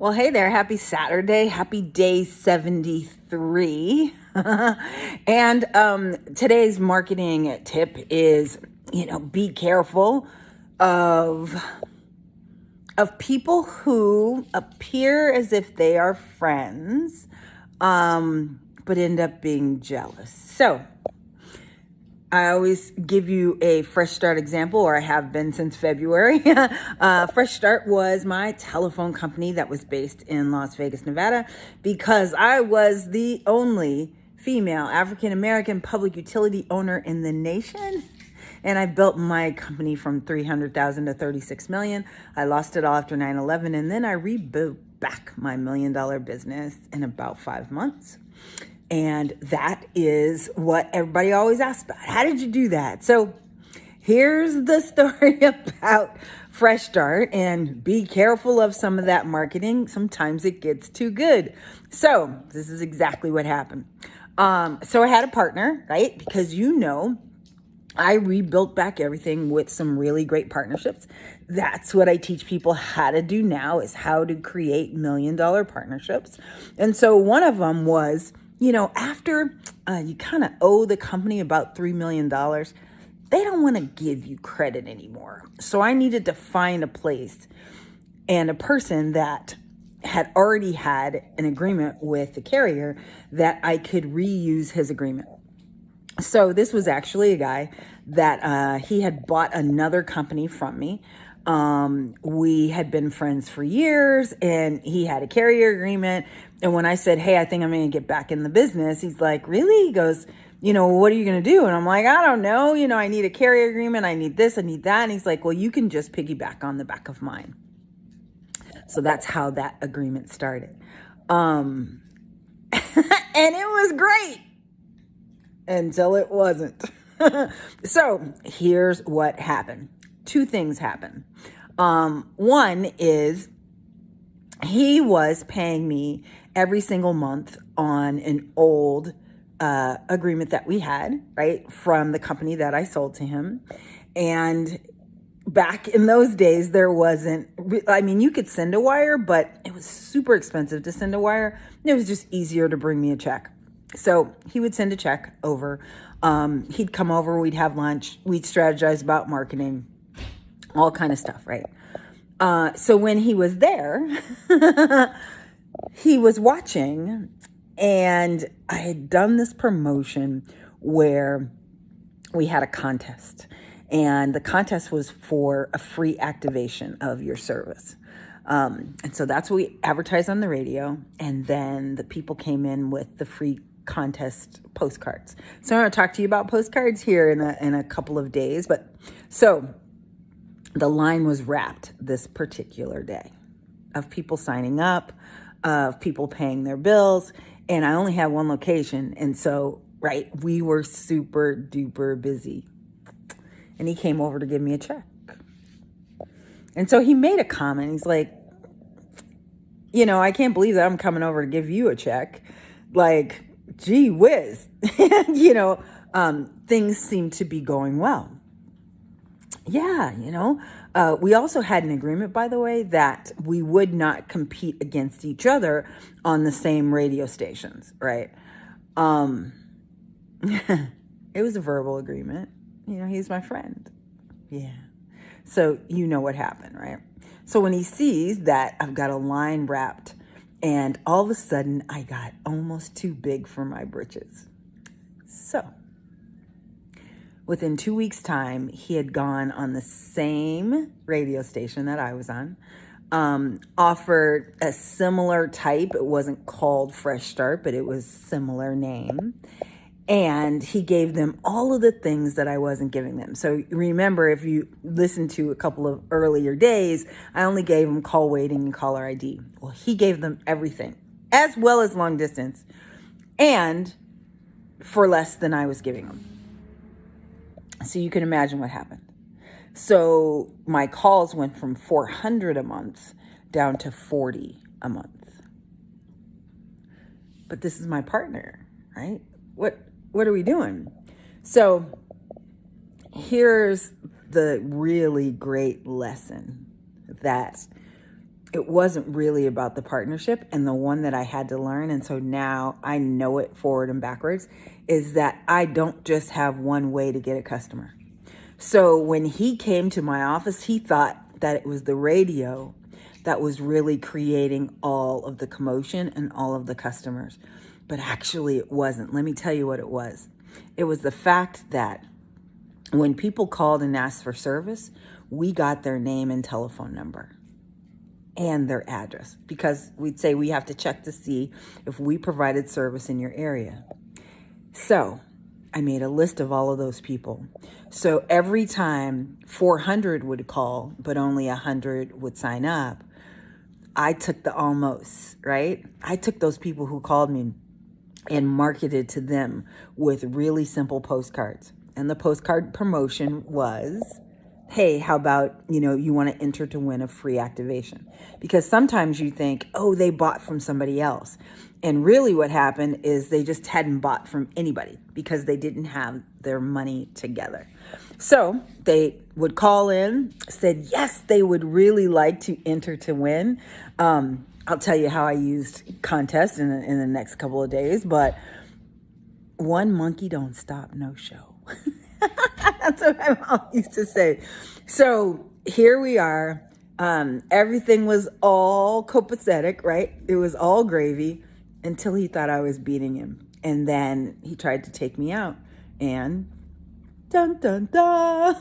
Well, hey there. Happy Saturday. Happy day 73. And today's marketing tip is, be careful of people who appear as if they are friends, but end up being jealous. So I always give you a Fresh Start example, or I have been since February. Fresh Start was my telephone company that was based in Las Vegas, Nevada, because I was the only female African-American public utility owner in the nation. And I built my company from $300,000 to $36 million. I lost it all after 9/11, and then I rebuilt back my $1 million business in about 5 months. And that is what everybody always asks about. How did you do that? So here's the story about Fresh Start, and be careful of some of that marketing. Sometimes it gets too good. So this is exactly what happened. So I had a partner, right? Because I rebuilt back everything with some really great partnerships. That's what I teach people how to do now, is how to create $1 million partnerships. And so one of them was, after you kind of owe the company about $3 million, they don't want to give you credit anymore. So I needed to find a place and a person that had already had an agreement with the carrier that I could reuse his agreement. So this was actually a guy that he had bought another company from me. We had been friends for years, and he had a carrier agreement. And when I said, hey, I think I'm going to get back in the business, he's like, really? He goes, what are you going to do? And I'm like, I don't know. I need a carrier agreement. I need this. I need that. And he's like, well, you can just piggyback on the back of mine. So that's how that agreement started. And it was great until it wasn't. So here's what happened. 2 things happened. One is he was paying me every single month on an old agreement that we had, right, from the company that I sold to him. And back in those days, there wasn't, you could send a wire, but it was super expensive to send a wire. It was just easier to bring me a check. So he would send a check over. He'd come over, we'd have lunch, we'd strategize about marketing, all kind of stuff, right? So when he was there, he was watching, and I had done this promotion where we had a contest, and the contest was for a free activation of your service. And so that's what we advertised on the radio, and then the people came in with the free contest postcards. So I'm going to talk to you about postcards here in a couple of days. But so the line was wrapped this particular day of people signing up, of people paying their bills, and I only had one location. And so, right, we were super duper busy. And he came over to give me a check. And so he made a comment. He's like, I can't believe that I'm coming over to give you a check. Like, gee whiz. Things seem to be going well. Yeah, we also had an agreement, by the way, that we would not compete against each other on the same radio stations, right? It was a verbal agreement. He's my friend. Yeah. So what happened, right? So when he sees that I've got a line wrapped, and all of a sudden I got almost too big for my britches. So within 2 weeks' time, he had gone on the same radio station that I was on, offered a similar type. It wasn't called Fresh Start, but it was similar name. And he gave them all of the things that I wasn't giving them. So remember, if you listen to a couple of earlier days, I only gave them call waiting and caller ID. Well, he gave them everything, as well as long distance, and for less than I was giving them. So you can imagine what happened. So my calls went from 400 a month down to 40 a month. But this is my partner, right? What are we doing? So here's the really great lesson that it wasn't really about the partnership. And the one that I had to learn, and so now I know it forward and backwards, is that I don't just have one way to get a customer. So when he came to my office, he thought that it was the radio that was really creating all of the commotion and all of the customers. But actually it wasn't. Let me tell you what it was. It was the fact that when people called and asked for service, we got their name and telephone number and their address, because we'd say we have to check to see if we provided service in your area. So I made a list of all of those people. So every time 400 would call, but only 100 would sign up, I took the almost, right? I took those people who called me and marketed to them with really simple postcards. And the postcard promotion was, hey, how about, you want to enter to win a free activation? Because sometimes you think, oh, they bought from somebody else. And really what happened is they just hadn't bought from anybody because they didn't have their money together. So they would call in, said, yes, they would really like to enter to win. I'll tell you how I used contests in the next couple of days, but one monkey don't stop no show. That's what my mom used to say. So here we are. Everything was all copacetic, right? It was all gravy until he thought I was beating him. And then he tried to take me out and dun, dun, dun.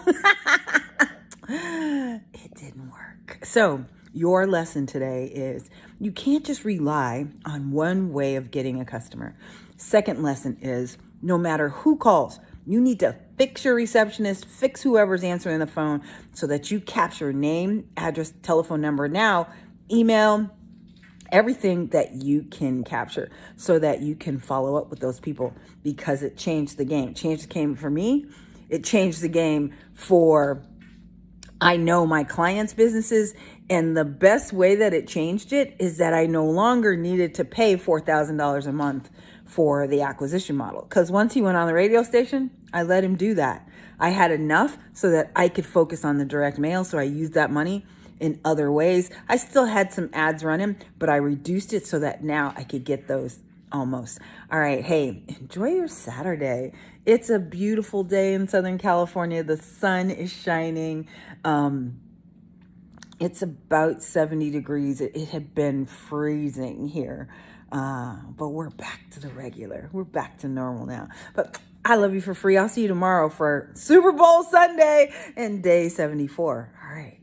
It didn't work. So your lesson today is you can't just rely on one way of getting a customer. Second lesson is no matter who calls, you need to fix your receptionist, fix whoever's answering the phone so that you capture name, address, telephone number, now email, everything that you can capture so that you can follow up with those people, because it changed the game. It changed the game for me. It changed the game for, I know, my clients' businesses. And the best way that it changed it is that I no longer needed to pay $4,000 a month for the acquisition model. Because once he went on the radio station, I let him do that. I had enough so that I could focus on the direct mail. So I used that money in other ways. I still had some ads running, but I reduced it so that now I could get those almost. All right. Hey, enjoy your Saturday. It's a beautiful day in Southern California. The sun is shining. It's about 70 degrees. It had been freezing here. But we're back to the regular. We're back to normal now. But I love you for free. I'll see you tomorrow for Super Bowl Sunday and day 74. All right.